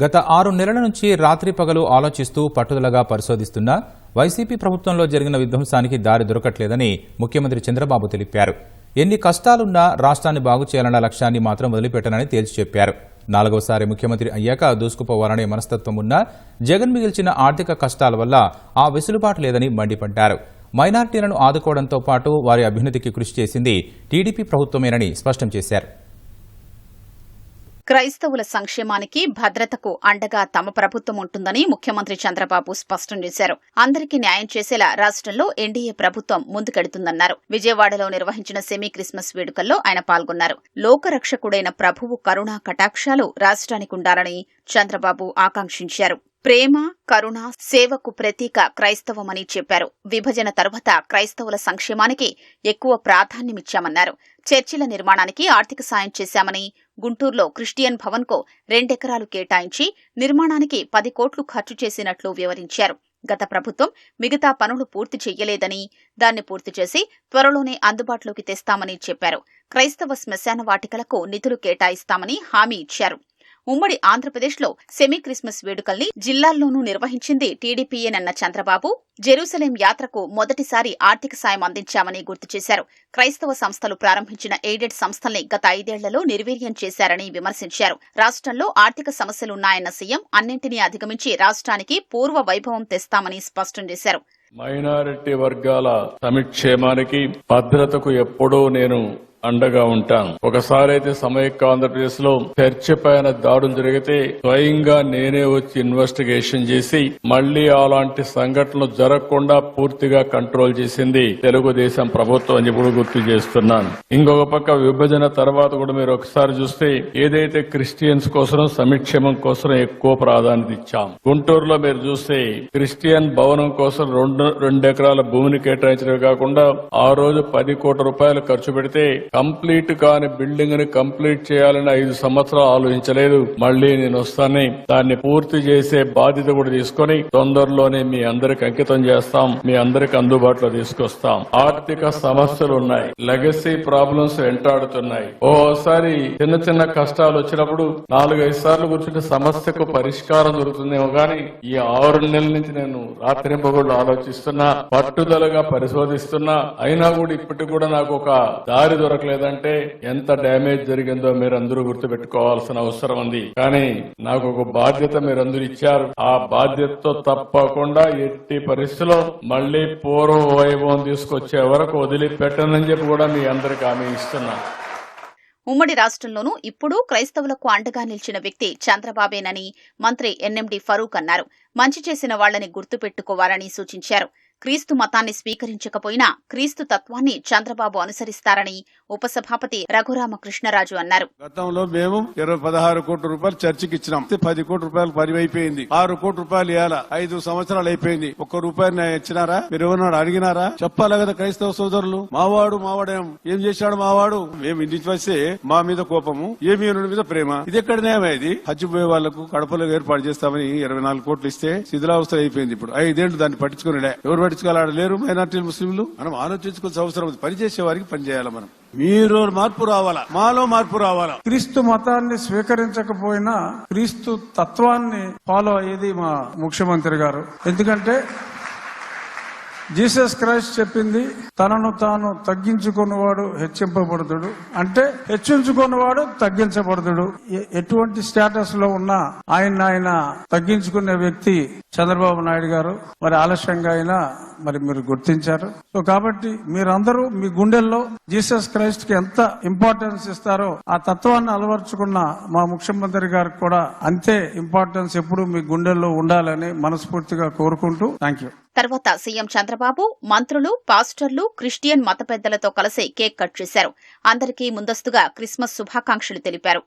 గత 6 నెలల నుంచి రాత్రి పగలు ఆలోచిస్తూ పట్టుదలగా పరిశోధిస్తున్న వైసీపీ ప్రభుత్వంలో జరిగిన విధ్వంసానికి దారి దొరకట్లేదని ముఖ్యమంత్రి చంద్రబాబు తెలిపారు. ఎన్ని కష్టాలున్నా రాష్ట్రాన్ని బాగు చేయాలన్న లక్ష్యాన్ని మాత్రం వదిలిపెట్టనని తేల్చి చెప్పారు. 4వసారి ముఖ్యమంత్రి అయ్యాక దూసుకుపోవాలనే మనస్తత్వం ఉన్నా జగన్ మిగిల్చిన ఆర్థిక కష్టాల వల్ల ఆ వెసులుబాటు లేదని మండిపడ్డారు. మైనార్టీలను ఆదుకోవడంతో పాటు వారి అభ్యున్నతికి కృషి చేసింది టీడీపీ ప్రభుత్వమేనని స్పష్టం చేశారు. క్రైస్తవుల సంక్షేమానికి భద్రతకు అండగా తమ ప్రభుత్వం ఉంటుందని ముఖ్యమంత్రి చంద్రబాబు స్పష్టం చేశారు. అందరికీ న్యాయం చేసేలా రాష్ట్రంలో ఎన్డీఏ ప్రభుత్వం ముందుకెడుతుందన్నారు. విజయవాడలో నిర్వహించిన సెమీ క్రిస్మస్ వేడుకల్లో ఆయన పాల్గొన్నారు. లోకరక్షకుడైన ప్రభువు కరుణా కటాక్షాలు రాష్ట్రానికి ఉండాలని చంద్రబాబు ఆకాంక్షించారు. ప్రేమ, కరుణ, సేవకు ప్రతీక క్రైస్తవమని చెప్పారు. విభజన తరువాత క్రైస్తవుల సంక్షేమానికి ఎక్కువ ప్రాధాన్యమిచ్చామన్నారు. చర్చిల నిర్మాణానికి ఆర్థిక సాయం చేశామని, గుంటూరులో క్రిస్టియన్ భవన్కు 2 ఎకరాలు కేటాయించి నిర్మాణానికి 10 కోట్లు ఖర్చు చేసినట్లు వివరించారు. గత ప్రభుత్వం మిగతా పనులు పూర్తి చెయ్యలేదని, దాన్ని పూర్తి చేసి త్వరలోనే అందుబాటులోకి తెస్తామని చెప్పారు. క్రైస్తవ శ్మశాన వాటికలకు నిధులు కేటాయిస్తామని హామీ ఇచ్చారు. ఉమ్మడి ఆంధ్రప్రదేశ్లో సెమీ క్రిస్మస్ వేడుకల్ని జిల్లాల్లోనూ నిర్వహించింది టీడీపీయేనన్న చంద్రబాబు జెరూసలేం యాత్రకు మొదటిసారి ఆర్థిక సాయం అందించామని గుర్తు చేశారు. క్రైస్తవ సంస్థలు ప్రారంభించిన ఎయిడెడ్ సంస్థల్ని గత 5 ఏళ్లలో నిర్వీర్యం చేశారని విమర్శించారు. రాష్ట్రంలో ఆర్థిక సమస్యలున్నాయన్న సీఎం అన్నింటినీ అధిగమించి రాష్ట్రానికి పూర్వ వైభవం తెస్తామని స్పష్టం చేశారు. మైనారిటీ వర్గాల సంక్షేమానికి భద్రతకు ఎప్పుడూ నేను అండగా ఉంటాను. ఒకసారి అయితే సమైక్య ఆంధ్రప్రదేశ్ లో చర్చి పైన దాడులు జరిగితే స్వయంగా నేనే వచ్చి ఇన్వెస్టిగేషన్ చేసి మళ్లీ అలాంటి సంఘటనలు జరగకుండా పూర్తిగా కంట్రోల్ చేసింది తెలుగుదేశం ప్రభుత్వం అని కూడా గుర్తు చేస్తున్నాను. ఇంకొక పక్క విభజన తర్వాత కూడా మీరు ఒకసారి చూస్తే ఏదైతే క్రిస్టియన్స్ కోసం సంక్షేమం కోసం ఎక్కువ ప్రాధాన్యత ఇచ్చాం. గుంటూరులో మీరు చూస్తే క్రిస్టియన్ భవనం కోసం 2 ఎకరాల భూమిని కేటాయించడమే కాకుండా ఆ రోజు 10 కోట్ల రూపాయలు ఖర్చు పెడితే కంప్లీట్ కాని బిల్డింగ్ ని కంప్లీట్ చేయాలని 5 సంవత్సరాలు ఆలోచించలేదు. మళ్లీ నేను వస్తాను, దాన్ని పూర్తి చేసే బాధ్యత కూడా తీసుకుని తొందరలోనే మీ అందరికి అంకితం చేస్తాం, మీ అందరికి అందుబాటులో తీసుకొస్తాం. ఆర్థిక సమస్యలు ఉన్నాయి, లెగసీ ప్రాబ్లమ్స్ వెంటాడుతున్నాయి. ఓసారి చిన్న చిన్న కష్టాలు వచ్చినప్పుడు 4-5 సార్లు కూర్చుంటే సమస్యకు పరిష్కారం దొరుకుతుందేమో కానీ ఈ 6 నెలల నుంచి నేను రాత్రింపగళ్ళు ఆలోచిస్తున్నా, పట్టుదలగా పరిశోధిస్తున్నా, అయినా కూడా ఇప్పటికి కూడా నాకు ఒక దారి లేదంటే ఎంత డ్యామేజ్ జరిగిందో మీరందరూ గుర్తుపెట్టుకోవాల్సిన అవసరం ఉంది. కానీ నాకు ఒక బాధ్యత మీరందరూ ఇచ్చారు. ఆ బాధ్యతతో తప్పకుండా ఎట్టి పరిస్థితిలో మళ్లీ పూర్వ వైభవం తీసుకొచ్చే వరకు వదిలిపెట్టనని చెప్పి కూడా మీ అందరికి హామీ ఇస్తున్నా. ఉమ్మడి రాష్ట్రంలోనూ ఇప్పుడు క్రైస్తవులకు అండగా నిలిచిన వ్యక్తి చంద్రబాబేనని మంత్రి ఎన్ఎండి ఫరూక్ అన్నారు. మంచి చేసిన వాళ్లని గుర్తుపెట్టుకోవాలని సూచించారు. క్రీస్తు మతాన్ని స్వీకరించకపోయినా క్రీస్తు తత్వాన్ని చంద్రబాబు అనుసరిస్తారని ఉపసభాపతి రఘురామకృష్ణరాజు అన్నారు. గతంలో మేము 16 కోట్ల రూపాయలు చర్చికి ఇచ్చినాం. 10 కోట్ల రూపాయలు పరివైపోయింది. 6 కోట్ల రూపాయలు ఇవ్వాలా, 5 సంవత్సరాలు అయిపోయింది. 1 రూపాయి ఇచ్చినారా? మీరు ఎవరన్నా అడిగినారా? చెప్పాలి కదా క్రైస్తవ సోదరులు. మావాడేం ఏం చేశాడు మావాడు? మేము ఇంటికి వస్తే మా మీద కోపము, ఏమి మీద ప్రేమ. ఇది ఎక్కడ న్యాయమే? ఇది హజ్ పోయే వాళ్లకు కడపలో ఏర్పాటు చేస్తామని 24 కోట్లు ఇస్తే శిథిలావస్థ అయిపోయింది. ఇప్పుడు 5 ఏళ్లు దాన్ని పట్టించుకునే ఎవరు పట్టించుకోలేరు? మైనార్టీలు, ముస్లింలు. మనం ఆలోచించుకోవాల్సిన అవసరం ఉంది. పనిచేసే వారికి పనిచేయాలి. మనం మీరు మార్పు రావాలా, మాలో మార్పు రావాలా. క్రీస్తు మతాన్ని స్వీకరించకపోయినా క్రీస్తు తత్వాన్ని ఫాలో అయ్యేది మా ముఖ్యమంత్రి గారు. ఎందుకంటే జీసస్ క్రైస్ట్ చెప్పింది, తనను తాను తగ్గించుకున్నవాడు హెచ్చింపబడుతుడు, అంటే హెచ్చించుకున్నవాడు తగ్గించబడుతుడు. ఎటువంటి స్టేటస్ లో ఉన్నా ఆయన తగ్గించుకునే వ్యక్తి చంద్రబాబు నాయుడు గారు. మరి ఆలస్యంగా అయినా మరి మీరు గుర్తించారు. సో కాబట్టి మీరందరూ మీ గుండెల్లో జీసస్ క్రైస్ట్ కి ఎంత ఇంపార్టెన్స్ ఇస్తారో ఆ తత్వాన్ని అలవర్చుకున్న మా ముఖ్యమంత్రి గారికి కూడా అంతే ఇంపార్టెన్స్ ఎప్పుడు మీ గుండెల్లో ఉండాలని మనస్ఫూర్తిగా కోరుకుంటూ థ్యాంక్ యూ. తర్వాత సీఎం చంద్రబాబు మంత్రులు, పాస్టర్లు, క్రిస్టియన్ మత పెద్దలతో కలిసి కేక్ కట్ చేశారు. అందరికీ ముందస్తుగా క్రిస్మస్ శుభాకాంక్షలు తెలిపారు.